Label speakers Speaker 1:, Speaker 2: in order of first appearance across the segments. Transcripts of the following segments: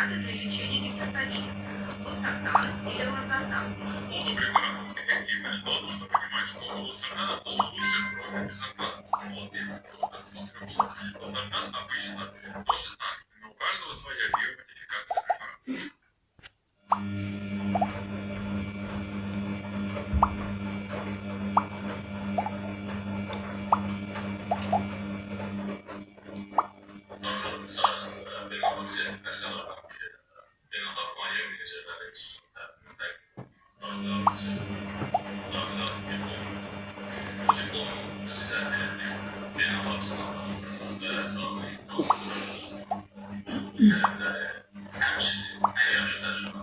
Speaker 1: препараты для лечения гипертонии. Лосартан или лазартан.
Speaker 2: Оба препарата эффективны, но нужно понимать, что у лосартана лучший профиль безопасности. Он действует до 24 часов. Лосартан обычно до 16, но у каждого своя биомодификация препарата.
Speaker 3: Sonrasında benim aksiyon mesela benim Almanya mücadelede üstünde diplom size benim Pakistan'da hemşire her yaşta tecrübe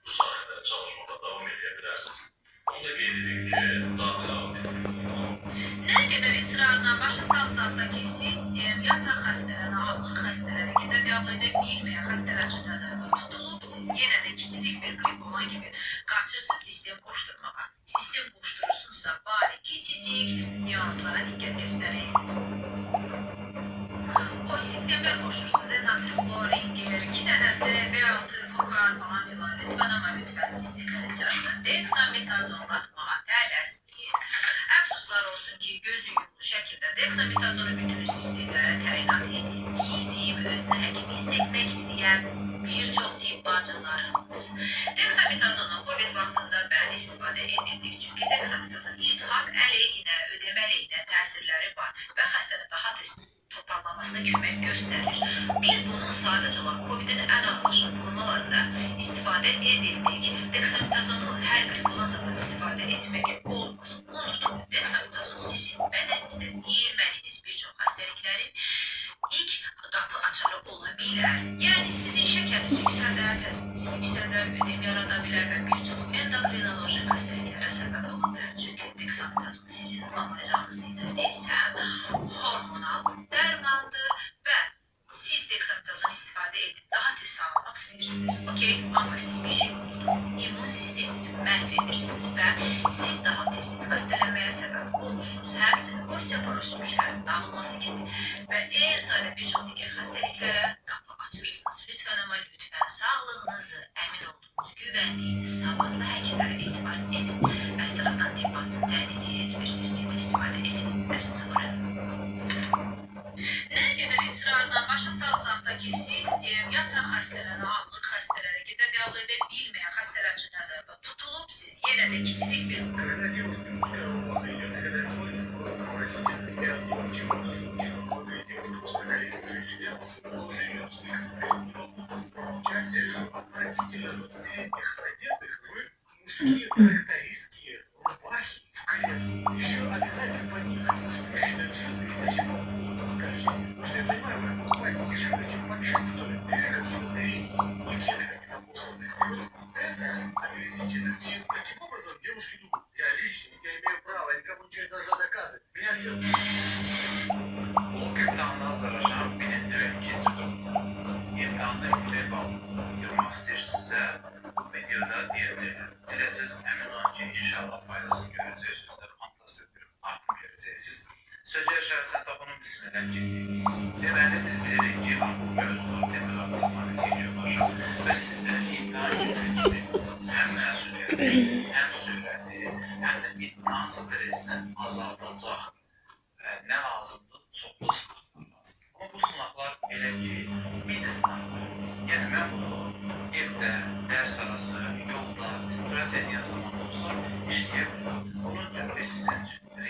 Speaker 3: bu sayede çalışmada devam edebilirsiniz. Onu da gelirik ki daxil auditini
Speaker 1: Nə qədər israrla başa salsaq da ki, sistem yataq xəstələrini, ağır xəstələri, qidə qəbul edə bilməyən xəstələr üçün nəzərdə tutulub, siz yenə də kiçicik bir qrip olan kimi qaçırsınız sistem qoşturmağa. Sistem qoşturursunuzsa bari kiçicik nüanslara diqqət göstərin. O sistemlər qoşursunuz, natrifloringel, 2 dənəsi B6, kokar falan filan, lütfən amma lütfən sistemlərin içərisində deksametazon qatmağa tələsməyin. Əfsuslar olsun ki, gözü yumlu şəkildə deksametazonu bütün sistemlərə təyinat edin. Bizim özünə həkim hiss etmək istəyən bir çox tibb bacılarımız. Deksametazonu COVID vaxtında bəli istifadə edirdik. Çünki deksametazon iltihab əleyhinə, ödemə əleyhinə təsirləri var və xəstənin daha tez toparlanmasına kömək göstərir. Biz bunun sadəcə olaraq COVID-in ən ağırlaşan formalarında istifadə edildik. Deksametazonu hər qrip olan zaman istifadə etmək olmaz. Unutmayın, deksametazon sizin bədəninizdə bilmədiyiniz bir çox xəstəliklərin ilk qapı açarı ola bilər. Yəni sizin şəkəriniz yüksəldər, təsirinizi yüksəldər, ödem yarada bilər və bir çox endokrinoloji xəstəliklərə səbəb ola bilər. Çünki deksametazon sizin müalicəniz deyilsə, hormonal dərmandır və siz deksametazon istifadə edib daha tez sağlamaq istəyirsiniz. Okey, amma siz bir şey unutun. İmmun sisteminizi məhv edirsiniz və siz daha tez xəstələnməyə səbəb olursunuz. Həmçinin osteoporoz sümüklərinin dağılması kimi və eyni zamanda bir çox digər xəstəliklərə qapı açırsınız. Lütfən amma lütfən sağlığınızı əmin olduğunuz, güvəndiyiniz, savadlı həkimlərə etibar edin. Əsrardan tibb bacısının təyin etdiyi heç bir sistemi istifadə edin. Özünüzü qoruyun. Nə qədər israrla başa salsaq da ki, sistem yataq xəstələrini, ağır xəstələri, qidə qəbul edə bilməyən xəstələr üçün nəzərdə tutulub, siz yenə də kiçicik bir
Speaker 4: Когда девушка не первого плохо идет, и когда смотрится просто отвратительно, я думаю, чему нужно учиться. Многие девушки после коллеги женщины с положением стыка не могут вас промолчать. Я вижу отвратительно 20-летних одетых в мужские трактористские рубахи в клетку. Еще обязательно под ним какие-то спущенные джинсы, висячие по полу, таскающиеся. Потому что я понимаю, вы покупаете дешевле, чем поджить стоит. Или какие-то треники, макеты какие-то мусорные. И вот это омерзительно. И таким образом девушки думают, я личность, я имею право, я никому ничего не должна доказывать. Меня все...
Speaker 3: Bu imtahandan zaraşan birinci ve ikinci durumda. İmtahanda yüksek bal yığmaq istəyirsinizsə, bu videoda deyəcəklər. Elə siz əmin olun ki, inşallah faydasını görəcəksiniz və fantastik bir artım görəcəksiniz. Sözcüyə şəhərsən toxunun bismillah getdik. Deməli, biz bilirik ki, artıq mövzular, demir artıqmanın ilk yollaşa və sizlərin imtahan kimi həm məsuliyyəti, həm sürəti, həm də imtahan stresini azaldacaq nə lazımdır? Çoxlu sınaqlar lazım. Amma bu sınaqlar elə ki, mini sınaqlar. Yəni, mən bunu evdə, dərs arası, yolda, istirahət edən zaman olsa işləyə bilməm. Bunun üçün biz sizin üçün